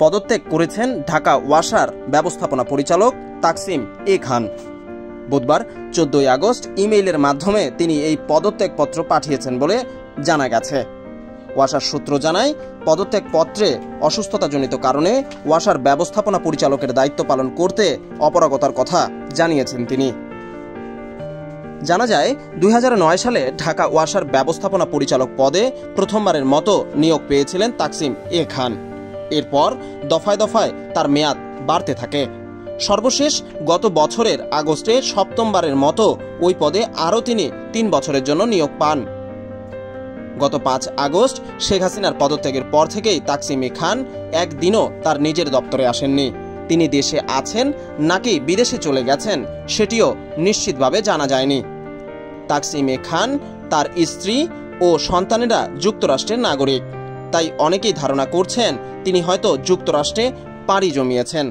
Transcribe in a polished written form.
পদত্যাগ করেছেন ঢাকা ওয়াসার ব্যবস্থাপনা পরিচালক তাকসিম এ খান। বুধবার 14 আগস্ট ইমেইলের মাধ্যমে তিনি এই পদত্যাগপত্র পাঠিয়েছেন বলে জানা গেছে। ওয়াসার সূত্র জানায়, পদত্যাগপত্রে অসুস্থতাজনিত কারণে ওয়াসার ব্যবস্থাপনা পরিচালকের দায়িত্ব পালন করতে অপারগতার কথা জানিয়েছেন তিনি। জানা যায়, 2009 সালে ঢাকা ওয়াসার ব্যবস্থাপনা পরিচালক পদে প্রথমবারের মতো নিয়োগ পেয়েছিলেন তাকসিম এ খান। এরপর দফায় দফায় তার মেয়াদ বাড়তে থাকে। সর্বশেষ গত বছরের আগস্টে সপ্তমবারের মতো ওই পদে আরও তিনি 3 বছরের জন্য নিয়োগ পান। গত 5 আগস্ট শেখ হাসিনার পদত্যাগের পর থেকেই তাকসিম এ খান একদিনও তার নিজের দপ্তরে আসেননি। তিনি দেশে আছেন নাকি বিদেশে চলে গেছেন সেটিও নিশ্চিতভাবে জানা যায়নি। তাকসিম এ খান, তার স্ত্রী ও সন্তানেরা যুক্তরাষ্ট্রের নাগরিক, তাই অনেকেই ধারণা করছেন তিনি হয়তো যুক্তরাষ্ট্রে পাড়ি জমিয়েছেন।